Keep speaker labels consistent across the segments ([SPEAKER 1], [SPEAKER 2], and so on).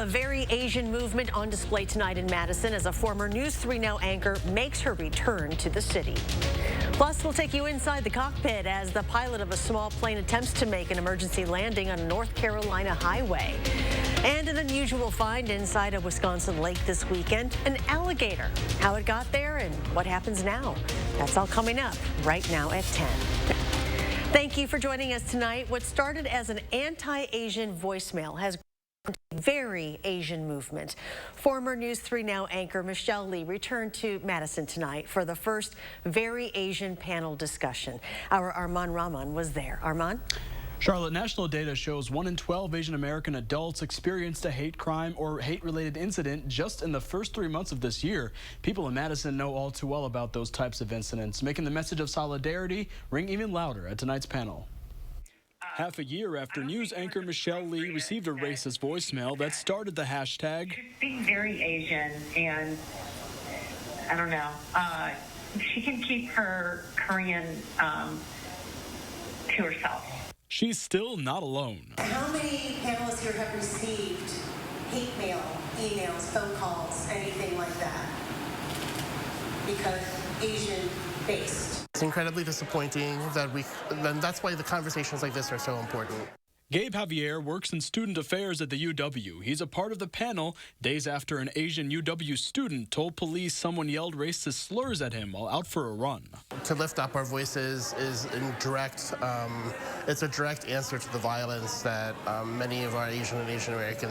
[SPEAKER 1] The Very Asian movement on display tonight in Madison as a former News 3 Now anchor makes her return to the city. Plus, we'll take you inside the cockpit as the pilot of a small plane attempts to make an emergency landing on a North Carolina highway. And an unusual find inside a Wisconsin lake this weekend, an alligator. How it got there and what happens now. That's all coming up right now at 10. Thank you for joining us tonight. What started as an anti-Asian voicemail has grown to a very Asian movement. Former News 3 Now anchor Michelle Lee returned to Madison tonight for the first Very Asian panel discussion. Our Armand Rahman was there. Armand?
[SPEAKER 2] Charlotte, national data shows 1 in 12 Asian American adults experienced a hate crime or hate-related incident just in the first 3 months of this year. People in Madison know all too well about those types of incidents, making the message of solidarity ring even louder at tonight's panel. Half a year after news anchor Michelle Lee received a racist voicemail that started the hashtag
[SPEAKER 3] She's being very Asian, and I don't know, she can keep her Korean to herself.
[SPEAKER 2] She's still not alone.
[SPEAKER 4] How many panelists here have received hate mail, emails, phone calls, anything like that? Because Asian-based.
[SPEAKER 5] It's incredibly disappointing that that's why the conversations like this are so important.
[SPEAKER 2] Gabe Javier works in student affairs at the UW. He's a part of the panel days after an Asian UW student told police someone yelled racist slurs at him while out for a run.
[SPEAKER 5] To lift up our voices is it's a direct answer to the violence that many of our Asian and Asian American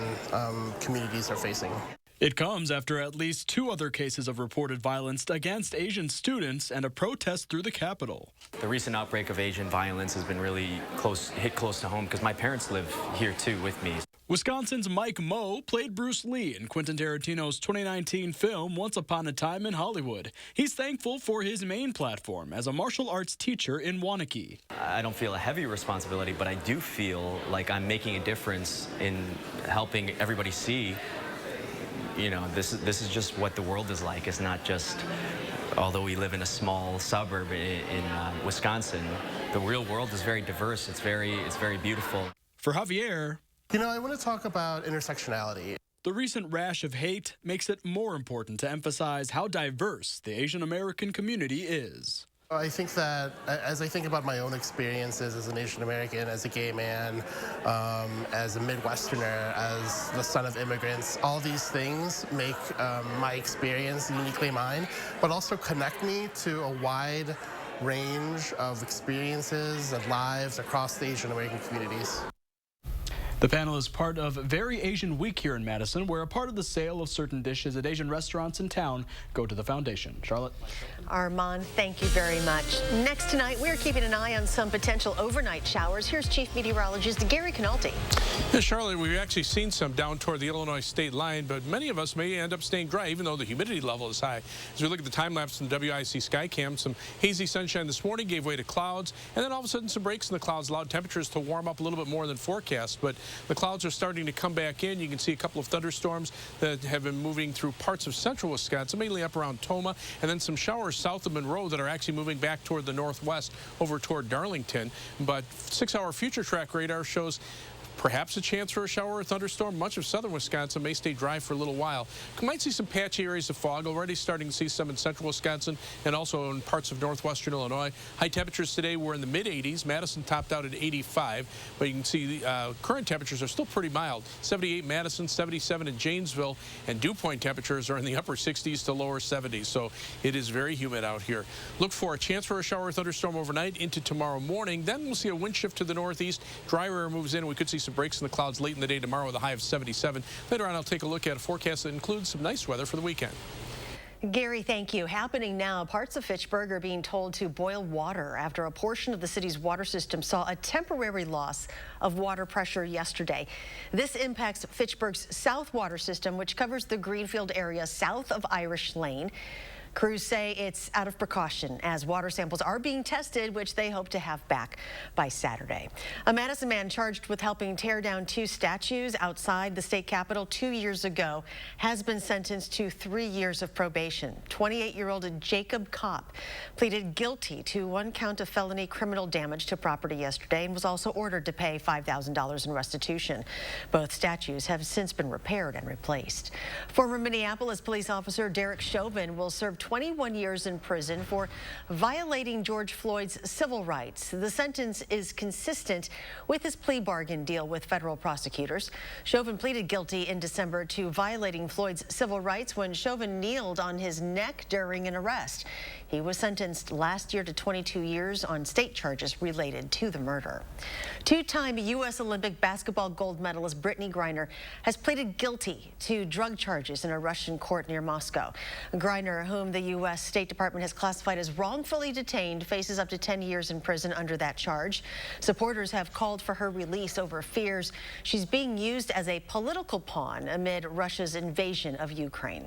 [SPEAKER 5] communities are facing.
[SPEAKER 2] It comes after at least 2 other cases of reported violence against Asian students and a protest through the Capitol.
[SPEAKER 6] The recent outbreak of Asian violence has been really hit close to home because my parents live here too with me.
[SPEAKER 2] Wisconsin's Mike Moe played Bruce Lee in Quentin Tarantino's 2019 film Once Upon a Time in Hollywood. He's thankful for his main platform as a martial arts teacher in Waunakee.
[SPEAKER 6] I don't feel a heavy responsibility, but I do feel like I'm making a difference in helping everybody see, you know, this is just what the world is like. It's not just, although we live in a small suburb in Wisconsin, the real world is very diverse. It's very beautiful.
[SPEAKER 2] For Javier,
[SPEAKER 5] you know, I want to talk about intersectionality.
[SPEAKER 2] The recent rash of hate makes it more important to emphasize how diverse the Asian American community is.
[SPEAKER 5] I think that as I think about my own experiences as an Asian American, as a gay man, as a Midwesterner, as the son of immigrants, all these things make my experience uniquely mine, but also connect me to a wide range of experiences and lives across the Asian American communities.
[SPEAKER 2] The panel is part of Very Asian Week here in Madison, where a part of the sale of certain dishes at Asian restaurants in town go to the foundation. Charlotte?
[SPEAKER 1] Armand, thank you very much. Next tonight, we're keeping an eye on some potential overnight showers. Here's Chief Meteorologist Gary Canalti.
[SPEAKER 7] Yeah, Charlotte, we've actually seen some down toward the Illinois state line, but many of us may end up staying dry, even though the humidity level is high. As we look at the time lapse from WISC Skycam, some hazy sunshine this morning gave way to clouds, and then all of a sudden some breaks in the clouds allowed temperatures to warm up a little bit more than forecast. But the clouds are starting to come back in. You can see a couple of thunderstorms that have been moving through parts of central Wisconsin, mainly up around Toma, and then some showers south of Monroe that are actually moving back toward the northwest over toward Darlington. But 6-hour future track radar shows perhaps a chance for a shower or thunderstorm. Much of southern Wisconsin may stay dry for a little while. You might see some patchy areas of fog. Already starting to see some in central Wisconsin and also in parts of northwestern Illinois. High temperatures today were in the mid-80s. Madison topped out at 85, but you can see the current temperatures are still pretty mild. 78 Madison, 77 in Janesville, and dew point temperatures are in the upper 60s to lower 70s, so it is very humid out here. Look for a chance for a shower or thunderstorm overnight into tomorrow morning. Then we'll see a wind shift to the northeast. Dry air moves in, and we could see some breaks in the clouds late in the day tomorrow with a high of 77. Later on, I'll take a look at a forecast that includes some nice weather for the weekend.
[SPEAKER 1] Gary, thank you. Happening now, parts of Fitchburg are being told to boil water after a portion of the city's water system saw a temporary loss of water pressure yesterday. This impacts Fitchburg's south water system, which covers the Greenfield area south of Irish Lane. Crews say it's out of precaution as water samples are being tested, which they hope to have back by Saturday. A Madison man charged with helping tear down 2 statues outside the state capitol 2 years ago has been sentenced to 3 years of probation. 28-year-old Jacob Kopp pleaded guilty to 1 count of felony criminal damage to property yesterday and was also ordered to pay $5,000 in restitution. Both statues have since been repaired and replaced. Former Minneapolis police officer Derek Chauvin will serve 21 years in prison for violating George Floyd's civil rights. The sentence is consistent with his plea bargain deal with federal prosecutors. Chauvin pleaded guilty in December to violating Floyd's civil rights when Chauvin kneeled on his neck during an arrest. He was sentenced last year to 22 years on state charges related to the murder. 2-time U.S. Olympic basketball gold medalist Brittany Griner has pleaded guilty to drug charges in a Russian court near Moscow. Griner, whom the U.S. State Department has classified as wrongfully detained, faces up to 10 years in prison under that charge. Supporters have called for her release over fears she's being used as a political pawn amid Russia's invasion of Ukraine.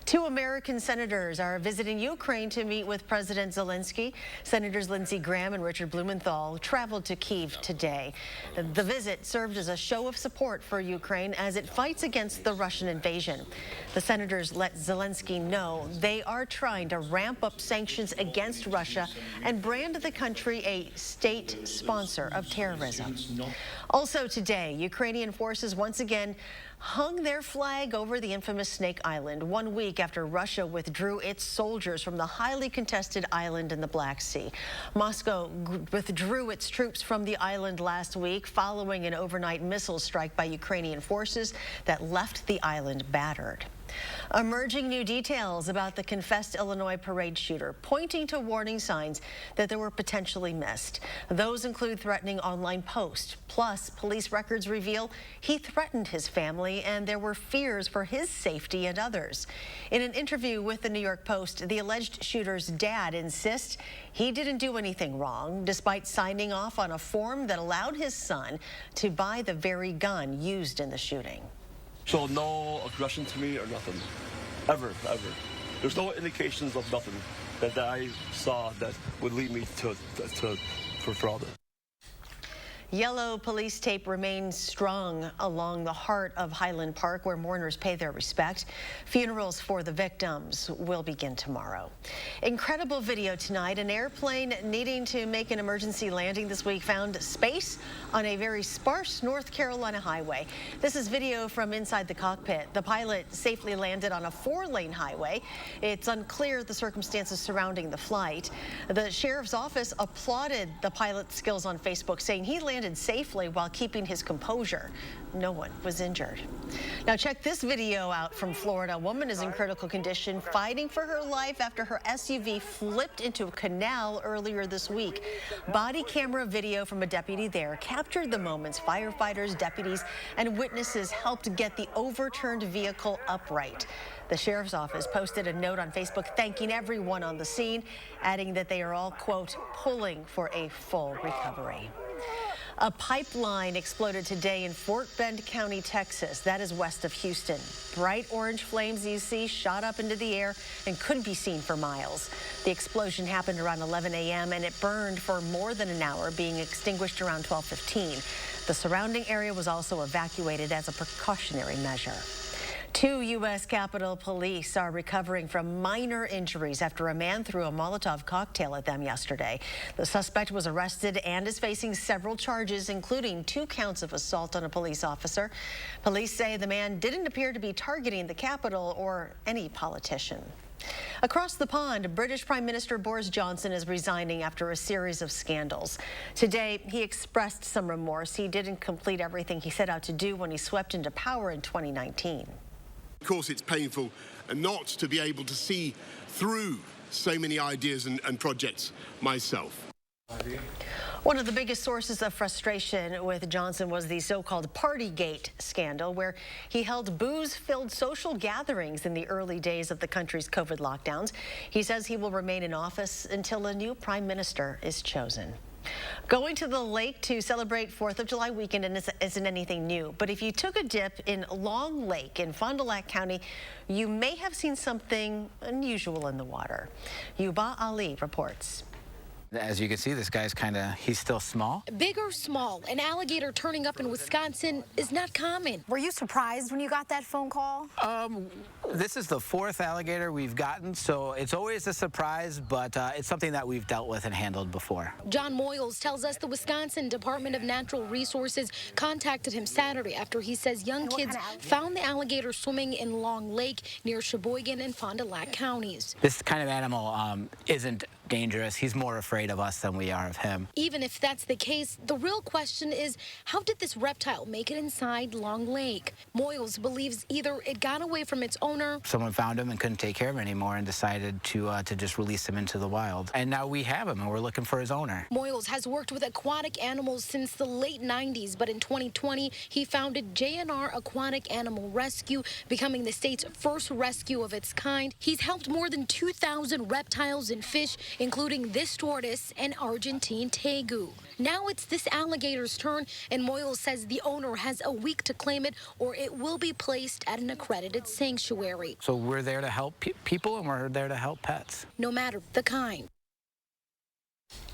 [SPEAKER 1] 2 American senators are visiting Ukraine to meet with President Zelensky. Senators Lindsey Graham and Richard Blumenthal traveled to Kyiv today. The visit served as a show of support for Ukraine as it fights against the Russian invasion. The senators let Zelensky know they are trying to ramp up sanctions against Russia and brand the country a state sponsor of terrorism. Also today, Ukrainian forces once again hung their flag over the infamous Snake Island 1 week after Russia withdrew its soldiers from the highly contested island in the Black Sea. Moscow withdrew its troops from the island last week following an overnight missile strike by Ukrainian forces that left the island battered. Emerging new details about the confessed Illinois parade shooter, pointing to warning signs that they were potentially missed. Those include threatening online posts. Plus, police records reveal he threatened his family and there were fears for his safety and others. In an interview with the New York Post, the alleged shooter's dad insists he didn't do anything wrong, despite signing off on a form that allowed his son to buy the very gun used in the shooting.
[SPEAKER 8] So no aggression to me or nothing, ever. There's no indications of nothing that I saw that would lead me for fraud.
[SPEAKER 1] Yellow police tape remains strung along the heart of Highland Park, where mourners pay their respect. Funerals for the victims will begin tomorrow. Incredible video tonight. An airplane needing to make an emergency landing this week found space on a very sparse North Carolina highway. This is video from inside the cockpit. The pilot safely landed on a 4-lane highway. It's unclear the circumstances surrounding the flight. The sheriff's office applauded the pilot's skills on Facebook, saying he landed safely while keeping his composure. No one was injured. Now check this video out from Florida. A woman is in critical condition, fighting for her life after her SUV flipped into a canal earlier this week. Body camera video from a deputy there captured the moments firefighters, deputies, and witnesses helped get the overturned vehicle upright. The sheriff's office posted a note on Facebook thanking everyone on the scene, adding that they are all, quote, pulling for a full recovery. A pipeline exploded today in Fort Bend County, Texas. That is west of Houston. Bright orange flames you see shot up into the air and could be seen for miles. The explosion happened around 11 a.m. and it burned for more than an hour, being extinguished around 12:15. The surrounding area was also evacuated as a precautionary measure. 2 U.S. Capitol Police are recovering from minor injuries after a man threw a Molotov cocktail at them yesterday. The suspect was arrested and is facing several charges, including 2 counts of assault on a police officer. Police say the man didn't appear to be targeting the Capitol or any politician. Across the pond, British Prime Minister Boris Johnson is resigning after a series of scandals. Today, he expressed some remorse. He didn't complete everything he set out to do when he swept into power in 2019.
[SPEAKER 9] Of course, it's painful not to be able to see through so many ideas and projects myself.
[SPEAKER 1] One of the biggest sources of frustration with Johnson was the so-called Partygate scandal, where he held booze-filled social gatherings in the early days of the country's COVID lockdowns. He says he will remain in office until a new prime minister is chosen. Going to the lake to celebrate 4th of July weekend isn't anything new, but if you took a dip in Long Lake in Fond du Lac County, you may have seen something unusual in the water. Yuba Ali reports.
[SPEAKER 10] As you can see, this guy's he's still small.
[SPEAKER 11] Big or small, an alligator turning up in Wisconsin is not common.
[SPEAKER 12] Were you surprised when you got that phone call?
[SPEAKER 10] This is the 4th alligator we've gotten, so it's always a surprise, but it's something that we've dealt with and handled before.
[SPEAKER 11] John Moyles tells us the Wisconsin Department of Natural Resources contacted him Saturday after he says young kids found the alligator swimming in Long Lake near Sheboygan and Fond du Lac counties.
[SPEAKER 10] This kind of animal isn't dangerous. He's more afraid of us than we are of him.
[SPEAKER 11] Even if that's the case, the real question is, how did this reptile make it inside Long Lake? Moyles believes either it got away from its owner.
[SPEAKER 10] Someone found him and couldn't take care of him anymore and decided to just release him into the wild. And now we have him and we're looking for his owner.
[SPEAKER 11] Moyles has worked with aquatic animals since the late 90s, but in 2020, he founded JNR Aquatic Animal Rescue, becoming the state's first rescue of its kind. He's helped more than 2,000 reptiles and fish, including this tortoise and Argentine tegu. Now it's this alligator's turn, and Moyles says the owner has a week to claim it, or it will be placed at an accredited sanctuary.
[SPEAKER 10] So we're there to help people, and we're there to help pets.
[SPEAKER 11] No matter the kind.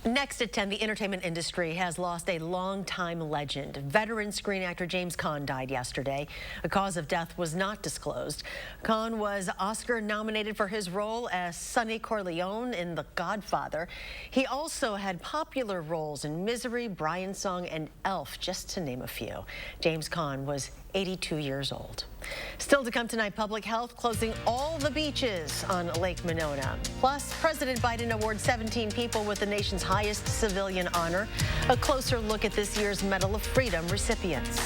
[SPEAKER 1] Next at 10, the entertainment industry has lost a longtime legend. Veteran screen actor James Caan died yesterday. The cause of death was not disclosed. Caan was Oscar nominated for his role as Sonny Corleone in The Godfather. He also had popular roles in Misery, Brian Song, and Elf, just to name a few. James Caan was 82 years old. Still to come tonight, public health closing all the beaches on Lake Monona. Plus, President Biden awards 17 people with the nation's highest civilian honor. A closer look at this year's Medal of Freedom recipients.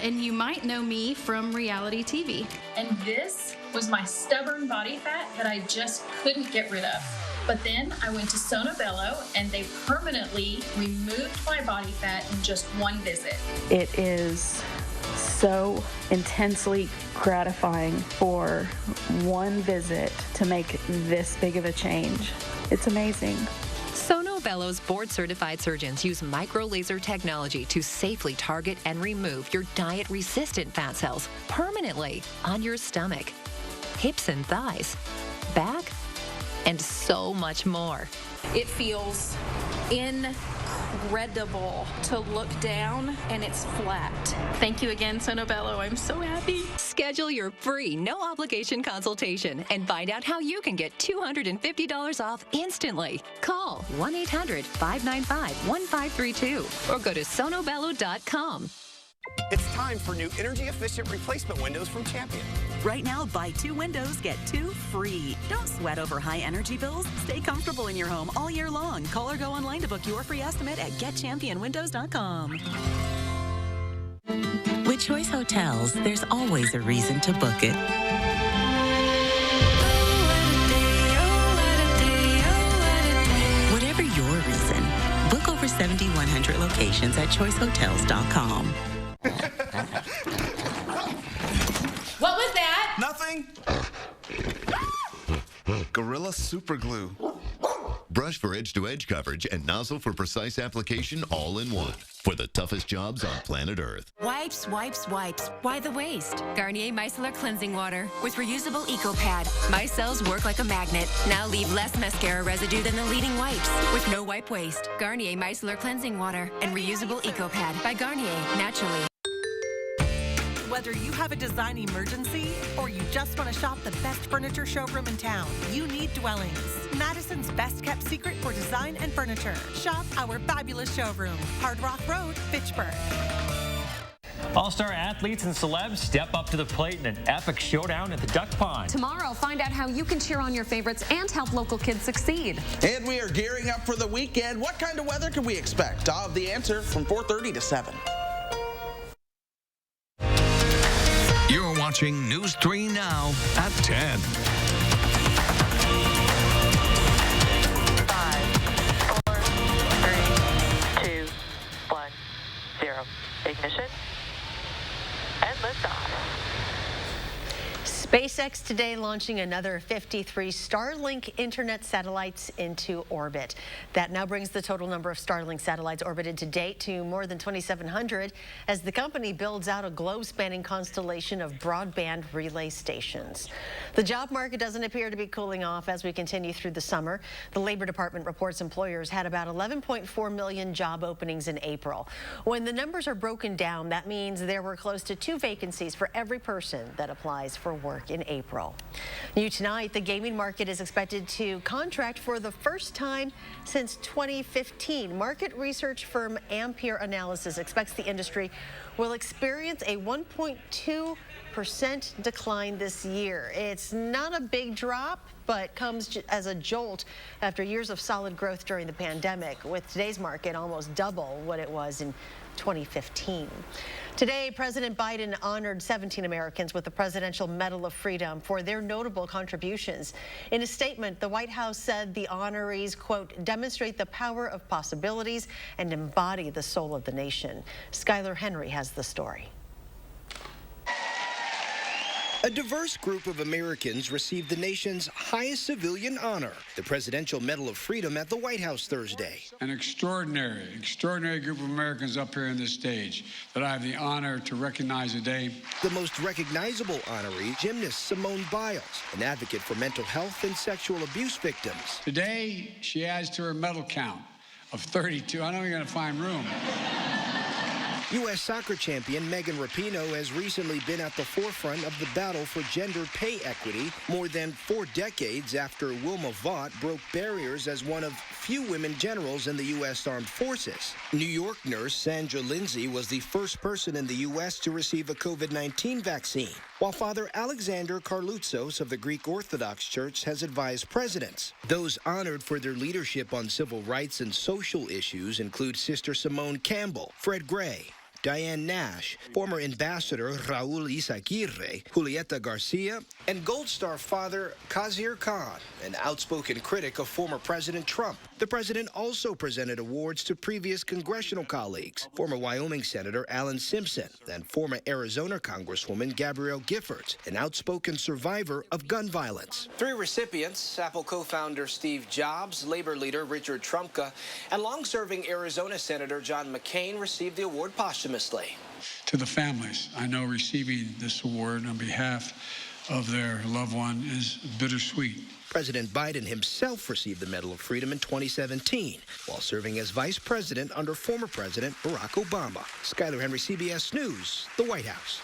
[SPEAKER 13] And you might know me from reality TV.
[SPEAKER 14] And this was my stubborn body fat that I just couldn't get rid of. But then I went to Sono Bello and they permanently removed my body fat in just one visit.
[SPEAKER 15] It is so intensely gratifying for one visit to make this big of a change. It's amazing.
[SPEAKER 16] Sono Bello's board-certified surgeons use micro-laser technology to safely target and remove your diet-resistant fat cells permanently on your stomach, hips and thighs, back, and so much more.
[SPEAKER 17] It feels incredible to look down and it's flat. Thank you again, Sono Bello. I'm so happy.
[SPEAKER 16] Schedule your free, no-obligation consultation and find out how you can get $250 off instantly. Call 1-800-595-1532 or go to sonobello.com.
[SPEAKER 18] It's time for new energy-efficient replacement windows from Champion.
[SPEAKER 19] Right now, buy 2 windows, get 2 free. Don't sweat over high energy bills. Stay comfortable in your home all year long. Call or go online to book your free estimate at getchampionwindows.com.
[SPEAKER 20] With Choice Hotels, there's always a reason to book it. Whatever your reason, book over 7,100 locations at choicehotels.com.
[SPEAKER 17] What was that?
[SPEAKER 21] Nothing. Gorilla Super Glue.
[SPEAKER 22] Brush for edge-to-edge coverage and nozzle for precise application all in one. For the toughest jobs on planet Earth.
[SPEAKER 23] Wipes, wipes, wipes. Why the waste? Garnier Micellar Cleansing Water with reusable EcoPad. Micelles work like a magnet. Now leave less mascara residue than the leading wipes. With no wipe waste. Garnier Micellar Cleansing Water and reusable EcoPad by Garnier, naturally.
[SPEAKER 24] Whether you have a design emergency or you just want to shop the best furniture showroom in town, you need Dwellings, Madison's best kept secret for design and furniture. Shop our fabulous showroom, Hard Rock Road, Fitchburg.
[SPEAKER 25] All-star athletes and celebs step up to the plate in an epic showdown at the Duck Pond.
[SPEAKER 26] Tomorrow, find out how you can cheer on your favorites and help local kids succeed.
[SPEAKER 27] And we are gearing up for the weekend. What kind of weather can we expect? I'll have the answer from 4:30 to 7.
[SPEAKER 28] You're watching News 3 Now at 10.
[SPEAKER 1] SpaceX today launching another 53 Starlink internet satellites into orbit. That now brings the total number of Starlink satellites orbited to date to more than 2,700 as the company builds out a globe-spanning constellation of broadband relay stations. The job market doesn't appear to be cooling off as we continue through the summer. The Labor Department reports employers had about 11.4 million job openings in April. When the numbers are broken down, that means there were close to 2 vacancies for every person that applies for work in April. New tonight, the gaming market is expected to contract for the first time since 2015. Market research firm Ampere Analysis expects the industry will experience a 1.2% decline this year. It's not a big drop, but comes as a jolt after years of solid growth during the pandemic, with today's market almost double what it was in 2015. Today, President Biden honored 17 Americans with the Presidential Medal of Freedom for their notable contributions. In a statement, the White House said the honorees, quote, demonstrate the power of possibilities and embody the soul of the nation. Skylar Henry has the story.
[SPEAKER 2] A diverse group of Americans received the nation's highest civilian honor, the Presidential Medal of Freedom, at the White House Thursday.
[SPEAKER 3] An extraordinary group of Americans up here on this stage that I have the honor to recognize today.
[SPEAKER 2] The most recognizable honoree, gymnast Simone Biles, an advocate for mental health and sexual abuse victims.
[SPEAKER 3] Today, she adds to her medal count of 32. I know you're going to find room.
[SPEAKER 2] U.S. soccer champion Megan Rapinoe has recently been at the forefront of the battle for gender pay equity more than 4 decades after Wilma Vaught broke barriers as one of few women generals in the U.S. Armed Forces. New York nurse Sandra Lindsay was the first person in the U.S. to receive a COVID-19 vaccine, while Father Alexander Karloutsos of the Greek Orthodox Church has advised presidents. Those honored for their leadership on civil rights and social issues include Sister Simone Campbell, Fred Gray, Diane Nash, former Ambassador Raul Izaguirre, Julieta Garcia, and Gold Star Father Khazir Khan, an outspoken critic of former President Trump. The president also presented awards to previous congressional colleagues, former Wyoming Senator Alan Simpson and former Arizona Congresswoman Gabrielle Giffords, an outspoken survivor of gun violence. 3 recipients, Apple co-founder Steve Jobs, Labor leader Richard Trumka, and long-serving Arizona Senator John McCain received the award posthumously.
[SPEAKER 3] To the families, I know receiving this award on behalf of their loved one is bittersweet.
[SPEAKER 2] President Biden himself received the Medal of Freedom in 2017 while serving as vice president under former President Barack Obama. Skylar Henry, CBS News, the White House.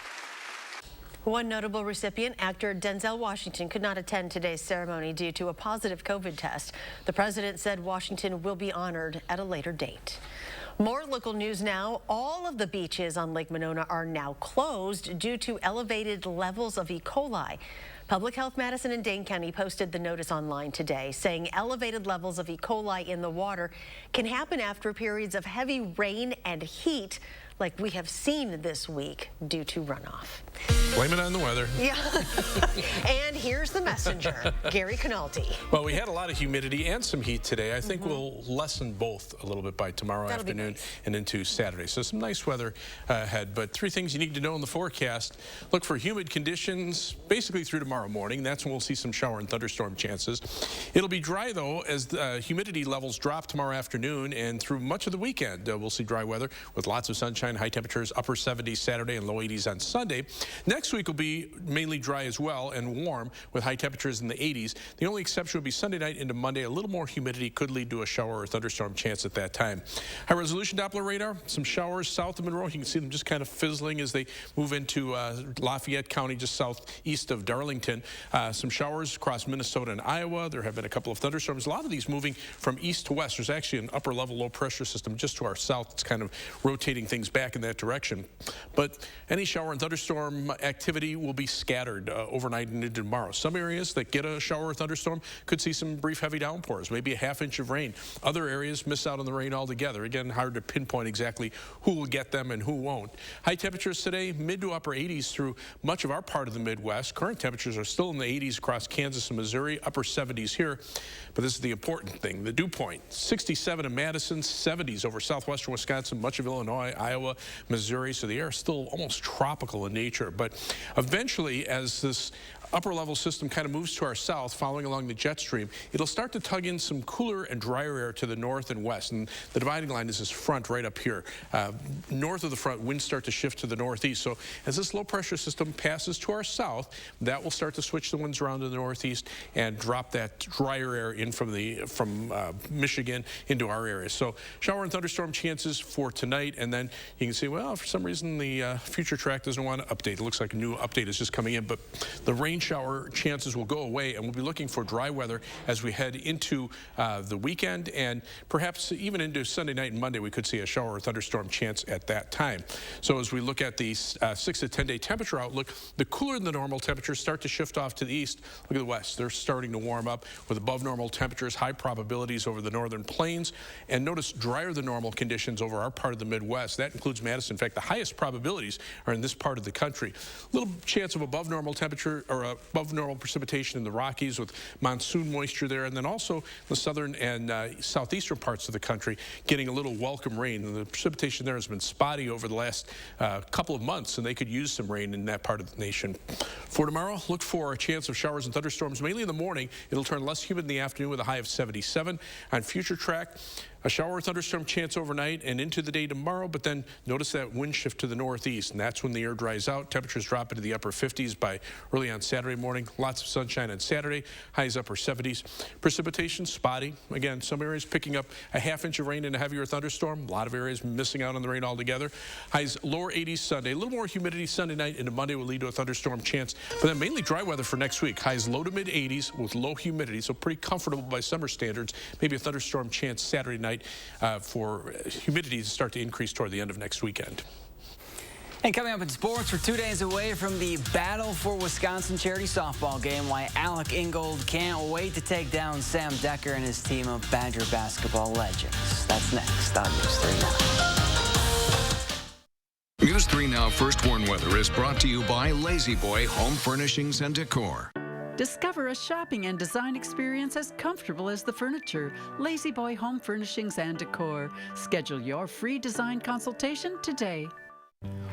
[SPEAKER 1] One notable recipient, actor Denzel Washington, could not attend today's ceremony due to a positive COVID test. The president said Washington will be honored at a later date. More local news now. All of the beaches on Lake Monona are now closed due to elevated levels of E. coli. Public Health Madison and Dane County posted the notice online today saying elevated levels of E. coli in the water can happen after periods of heavy rain and heat like we have seen this week due to runoff.
[SPEAKER 4] Blame it on the weather.
[SPEAKER 1] Yeah. And here's the messenger, Gary Canaldi.
[SPEAKER 4] Well, we had a lot of humidity and some heat today. I think we'll lessen both a little bit by tomorrow afternoon and into Saturday. So some nice weather ahead. But 3 things you need to know in the forecast. Look for humid conditions basically through tomorrow morning. That's when we'll see some shower and thunderstorm chances. It'll be dry, though, as the humidity levels drop tomorrow afternoon and through much of the weekend. We'll see dry weather with lots of sunshine, high temperatures, upper 70s Saturday and low 80s on Sunday. Next week will be mainly dry as well and warm with high temperatures in the 80s. The only exception would be Sunday night into Monday. A little more humidity could lead to a shower or thunderstorm chance at that time. High resolution Doppler radar, some showers south of Monroe. You can see them just kind of fizzling as they move into Lafayette County, just southeast of Darlington. Some showers across Minnesota and Iowa. There have been a couple of thunderstorms. A lot of these moving from east to west. There's actually an upper level low pressure system just to our south. It's kind of rotating things back in that direction. But any shower and thunderstorm activity will be scattered overnight and into tomorrow. Some areas that get a shower or thunderstorm could see some brief heavy downpours, maybe a ½ inch of rain. Other areas miss out on the rain altogether. Again, hard to pinpoint exactly who will get them and who won't. High temperatures today, mid to upper 80s through much of our part of the Midwest. Current temperatures are still in the 80s across Kansas and Missouri, upper 70s here. But this is the important thing, the dew point. 67 in Madison, 70s over southwestern Wisconsin, much of Illinois, Iowa, Missouri. So the air is still almost tropical in nature. But eventually, as this upper level system kind of moves to our south, following along the jet stream, it'll start to tug in some cooler and drier air to the north and west. And the dividing line is this front right up here. North of the front, winds start to shift to the northeast. So as this low pressure system passes to our south, that will start to switch the winds around to the northeast and drop that drier air in from Michigan into our area. So shower and thunderstorm chances for tonight. And then you can see, well, for some reason the future track doesn't want to update. It looks like a new update is just coming in, but the rain shower chances will go away, and we'll be looking for dry weather as we head into the weekend, and perhaps even into Sunday night and Monday we could see a shower or thunderstorm chance at that time. So as we look at the 6 to 10 day temperature outlook, the cooler than the normal temperatures start to shift off to the east. Look at the west. They're starting to warm up with above normal temperatures, high probabilities over the northern plains, and notice drier than normal conditions over our part of the Midwest. That includes Madison. In fact, the highest probabilities are in this part of the country. Little chance of above normal temperature or above normal precipitation in the Rockies with monsoon moisture there, and then also the southern and southeastern parts of the country getting a little welcome rain. And the precipitation there has been spotty over the last couple of months, and they could use some rain in that part of the nation. For tomorrow, look for a chance of showers and thunderstorms mainly in the morning. It'll turn less humid in the afternoon with a high of 77. On future track, a shower or thunderstorm chance overnight and into the day tomorrow, but then notice that wind shift to the northeast, and that's when the air dries out. Temperatures drop into the upper 50s by early on Saturday morning. Lots of sunshine on Saturday, highs upper 70s. Precipitation spotty. Again, some areas picking up a half-inch of rain in a heavier thunderstorm. A lot of areas missing out on the rain altogether. Highs lower 80s Sunday. A little more humidity Sunday night into Monday will lead to a thunderstorm chance, but then mainly dry weather for next week. Highs low to mid 80s with low humidity, so pretty comfortable by summer standards. Maybe a thunderstorm chance Saturday night for humidity to start to increase toward the end of next weekend.
[SPEAKER 5] And coming up in sports, we're 2 days away from the Battle for Wisconsin charity softball game. Why Alec Ingold can't wait to take down Sam Decker and his team of Badger basketball legends. That's next on News 3 Now.
[SPEAKER 28] News 3 Now First Warn Weather is brought to you by Lazy Boy Home Furnishings and Decor.
[SPEAKER 6] Discover a shopping and design experience as comfortable as the furniture. Lazy Boy Home Furnishings and Decor. Schedule your free design consultation today.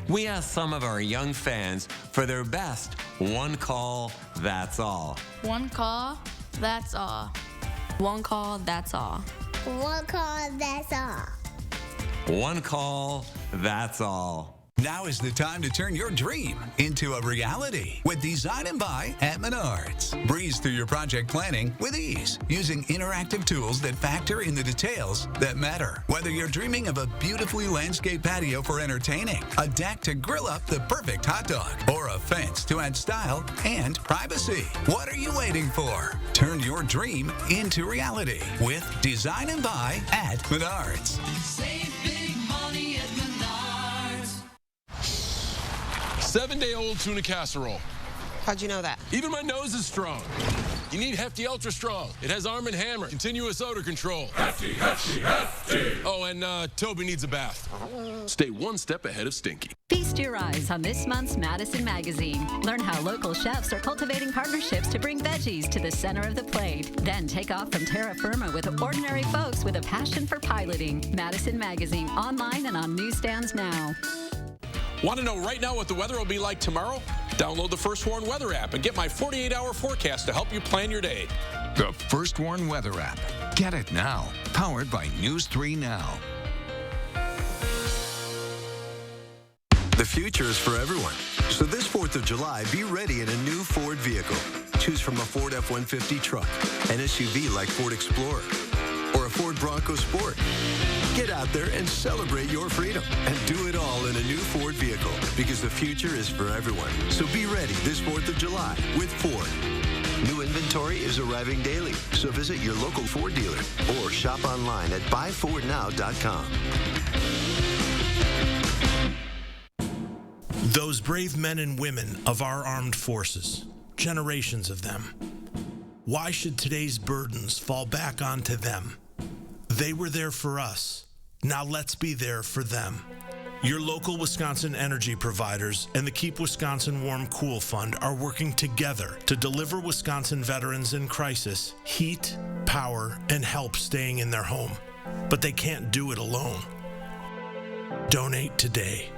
[SPEAKER 7] We asked some of our young fans for their best one call, that's all.
[SPEAKER 8] One call, that's all. One call, that's all.
[SPEAKER 9] One call, that's all.
[SPEAKER 7] One call, that's all.
[SPEAKER 10] Now is the time to turn your dream into a reality with Design and Buy at Menards. Breeze through your project planning with ease using interactive tools that factor in the details that matter. Whether you're dreaming of a beautifully landscaped patio for entertaining, a deck to grill up the perfect hot dog, or a fence to add style and privacy, what are you waiting for? Turn your dream into reality with Design and Buy at Menards.
[SPEAKER 11] Save big money at Menards.
[SPEAKER 12] 7-day-old tuna casserole.
[SPEAKER 29] How'd you know that?
[SPEAKER 12] Even my nose is strong. You need Hefty Ultra Strong. It has Arm & Hammer, continuous odor control.
[SPEAKER 11] Hefty, hefty, hefty.
[SPEAKER 12] Oh, and Toby needs a bath. Stay one step ahead of Stinky.
[SPEAKER 30] Feast your eyes on this month's Madison magazine. Learn how local chefs are cultivating partnerships to bring veggies to the center of the plate. Then take off from terra firma with ordinary folks with a passion for piloting. Madison magazine, online and on newsstands now.
[SPEAKER 4] Want to know right now what the weather will be like tomorrow? Download the First Warn Weather app and get my 48-hour forecast to help you plan your day.
[SPEAKER 28] The First Warn Weather app. Get it now. Powered by News 3 Now.
[SPEAKER 31] The future is for everyone. So this 4th of July, be ready in a new Ford vehicle. Choose from a Ford F-150 truck, an SUV like Ford Explorer, or a Ford Bronco Sport. Get out there and celebrate your freedom and do it all in a new Ford vehicle because the future is for everyone. So be ready this 4th of July with Ford. New inventory is arriving daily, so visit your local Ford dealer or shop online at buyfordnow.com.
[SPEAKER 32] Those brave men and women of our armed forces, generations of them. Why should today's burdens fall back onto them? They were there for us. Now let's be there for them. Your local Wisconsin energy providers and the Keep Wisconsin Warm Cool Fund are working together to deliver Wisconsin veterans in crisis heat, power, and help staying in their home. But they can't do it alone. Donate today.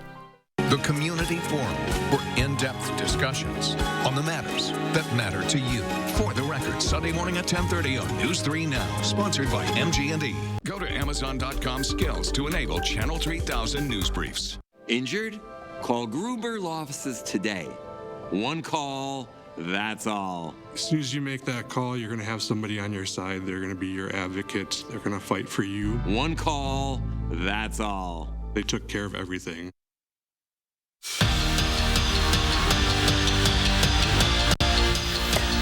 [SPEAKER 28] the Community Forum, for in-depth discussions on the matters that matter to you. For the Record, Sunday morning at 10:30 on News 3 Now, sponsored by MG&E. Go to Amazon.com/skills to enable Channel 3000 news briefs.
[SPEAKER 7] Injured? Call Gruber Law Offices today. One call, that's all.
[SPEAKER 3] As soon as you make that call, you're going to have somebody on your side. They're going to be your advocates. They're going to fight for you.
[SPEAKER 7] One call, that's all.
[SPEAKER 3] They took care of everything.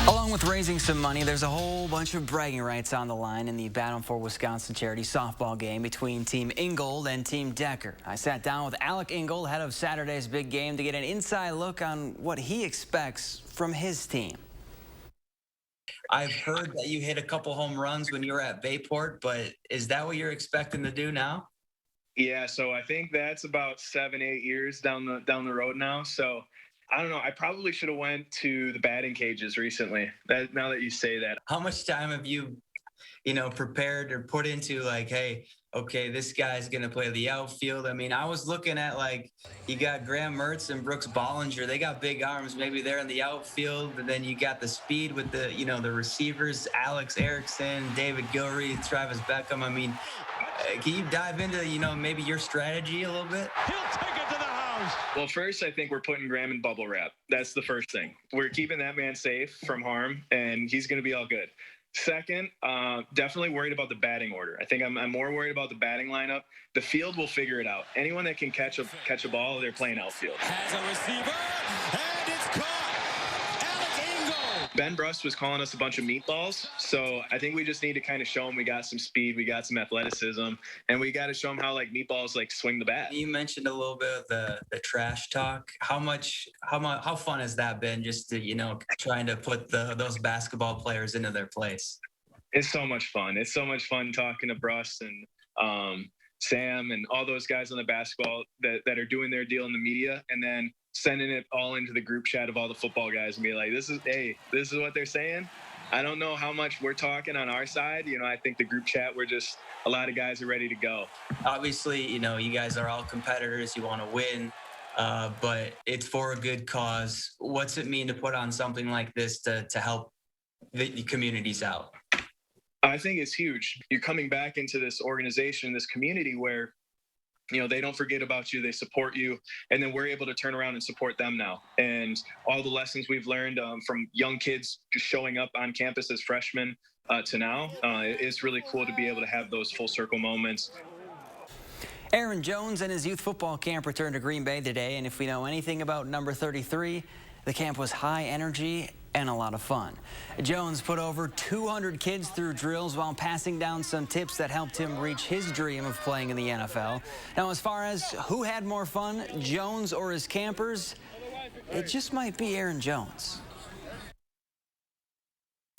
[SPEAKER 5] Along with raising some money, there's a whole bunch of bragging rights on the line in the Battle for Wisconsin charity softball game between Team Ingold and Team Decker. I sat down with Alec Ingold, head of Saturday's big game, to get an inside look on what he expects from his team.
[SPEAKER 13] I've heard that you hit a couple home runs when you were at Bayport, but is that what you're expecting to do now?
[SPEAKER 14] Yeah, so I think that's about 7-8 years down the road now. So I don't know. I probably should have went to the batting cages recently. Now that you say that.
[SPEAKER 13] How much time have you prepared or put into like, hey, okay, this guy's going to play the outfield? I mean, I was looking at like, you got Graham Mertz and Brooks Bollinger. They got big arms. Maybe they're in the outfield. And then you got the speed with the, the receivers, Alex Erickson, David Gilreath, Travis Beckham. I mean, can you dive into, maybe your strategy a little bit?
[SPEAKER 14] He'll take it to the house. Well, first, I think we're putting Graham in bubble wrap. That's the first thing. We're keeping that man safe from harm, and he's going to be all good. Second, definitely worried about the batting order. I think I'm more worried about the batting lineup. The field will figure it out. Anyone that can catch a ball, they're playing outfield.
[SPEAKER 11] Has a receiver, and it's caught. Alec Ingold.
[SPEAKER 14] Ben Brust was calling us a bunch of meatballs, so I think we just need to kind of show him we got some speed, we got some athleticism, and we got to show him how meatballs swing the bat.
[SPEAKER 13] You mentioned a little bit of the trash talk. How fun has that been, just to trying to put those basketball players into their place?
[SPEAKER 14] It's so much fun. It's so much fun talking to Brust and Sam and all those guys on the basketball that are doing their deal in the media, and then sending it all into the group chat of all the football guys and be like, this is what they're saying. I don't know how much we're talking on our side. I think the group chat, a lot of guys are ready to go.
[SPEAKER 13] Obviously, you guys are all competitors. You want to win, but it's for a good cause. What's it mean to put on something like this to help the communities out?
[SPEAKER 14] I think it's huge. You're coming back into this organization, this community where they don't forget about you. They support you. And then we're able to turn around and support them now. And all the lessons we've learned from young kids just showing up on campus as freshmen to now, it's really cool to be able to have those full circle moments.
[SPEAKER 5] Aaron Jones and his youth football camp returned to Green Bay today. And if we know anything about number 33, the camp was high energy and a lot of fun. Jones put over 200 kids through drills while passing down some tips that helped him reach his dream of playing in the NFL. Now, as far as who had more fun, Jones or his campers, it just might be Aaron Jones.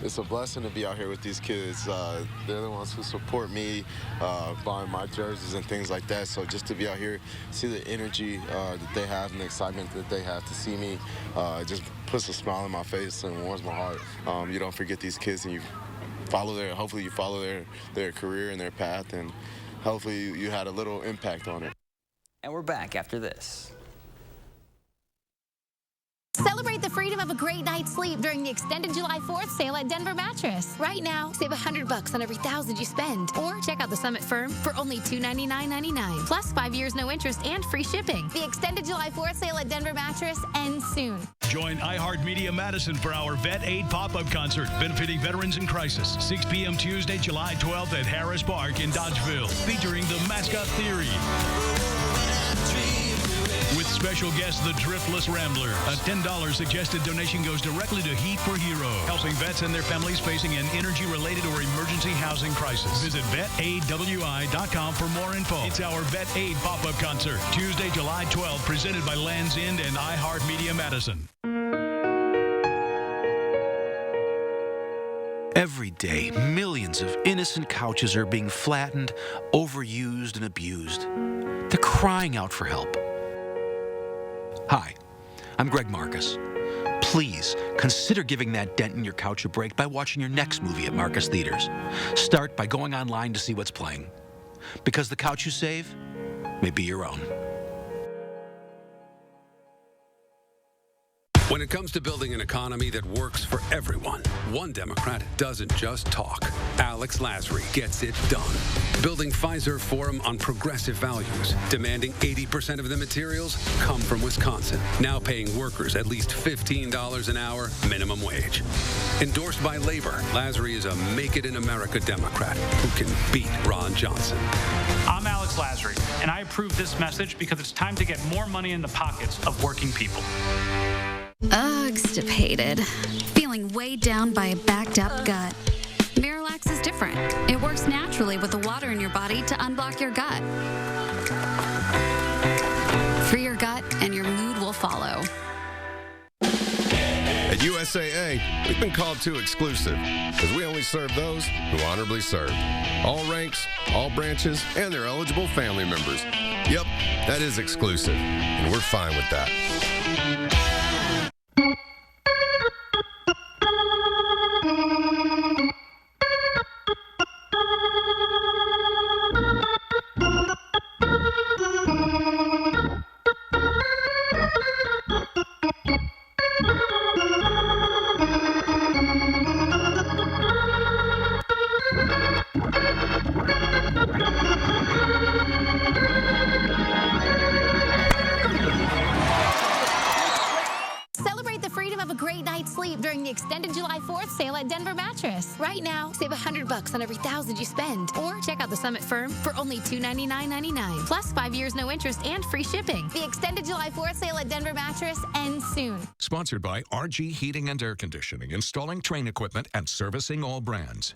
[SPEAKER 15] It's a blessing to be out here with these kids. They're the ones who support me, buying my jerseys and things like that. So just to be out here, see the energy that they have and the excitement that they have to see me, it just puts a smile on my face and warms my heart. You don't forget these kids, and hopefully you follow their career and their path, and hopefully you had a little impact on it.
[SPEAKER 5] And we're back after this.
[SPEAKER 16] Celebrate the freedom of a great night's sleep during the extended July 4th sale at Denver Mattress. Right now, save $100 on every $1,000 you spend. Or check out the Summit Firm for only $299.99. Plus 5 years no interest and free shipping. The extended July 4th sale at Denver Mattress ends soon.
[SPEAKER 17] Join iHeartMedia Madison for our Vet Aid pop-up concert benefiting veterans in crisis. 6 p.m. Tuesday, July 12th at Harris Park in Dodgeville. Featuring the Mascot Theory. With special guest, the Driftless Rambler. A $10 suggested donation goes directly to Heat for Hero, helping vets and their families facing an energy-related or emergency housing crisis. Visit vetaidwi.com for more info. It's our Vet Aid pop-up concert, Tuesday, July 12th, presented by Land's End and iHeartMedia Madison.
[SPEAKER 18] Every day, millions of innocent couches are being flattened, overused, and abused. They're crying out for help. Hi, I'm Greg Marcus. Please consider giving that dent in your couch a break by watching your next movie at Marcus Theaters. Start by going online to see what's playing. Because the couch you save may be your own.
[SPEAKER 1] When it comes to building an economy that works for everyone, one Democrat doesn't just talk. Alex Lasry gets it done. Building Pfizer Forum on progressive values, demanding 80% of the materials come from Wisconsin, now paying workers at least $15 an hour minimum wage. Endorsed by labor, Lasry is a Make It in America Democrat who can beat Ron Johnson.
[SPEAKER 2] I'm Alex Lasry, and I approve this message because it's time to get more money in the pockets of working people.
[SPEAKER 30] Ugh-stipated. Feeling weighed down by a backed-up gut. Miralax is different. It works naturally with the water in your body to unblock your gut. Free your gut, and your mood will follow.
[SPEAKER 19] At USAA, we've been called too exclusive because we only serve those who honorably serve. All ranks, all branches, and their eligible family members. Yep, that is exclusive, and we're fine with that.
[SPEAKER 16] Celebrate the freedom of a great night's sleep during the extended July 4th sale at Denver Mattress. Right now, save $100 on every $1,000 you spend. Or check out the Summit Firm for only $299.99. Plus 5 years no interest and free shipping. The extended July 4th sale at Denver Mattress ends soon.
[SPEAKER 28] Sponsored by RG Heating and Air Conditioning, installing train equipment and servicing all brands.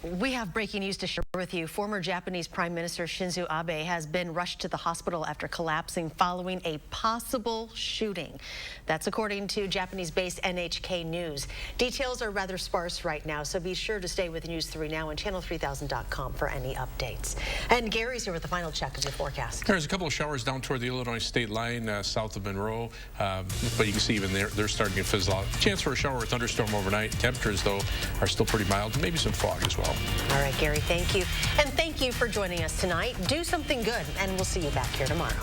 [SPEAKER 20] We have breaking news to share with you. Former Japanese Prime Minister Shinzo Abe has been rushed to the hospital after collapsing following a possible shooting. That's according to Japanese-based NHK News. Details are rather sparse right now, so be sure to stay with News 3 Now and channel3000.com for any updates. And Gary's here with the final check of your forecast.
[SPEAKER 4] There's a couple of showers down toward the Illinois state line south of Monroe, but you can see even they're starting to fizzle out. Chance for a shower or thunderstorm overnight. Temperatures, though, are still pretty mild, maybe some fog as well.
[SPEAKER 20] All right, Gary, thank you. And thank you for joining us tonight. Do something good, and we'll see you back here tomorrow.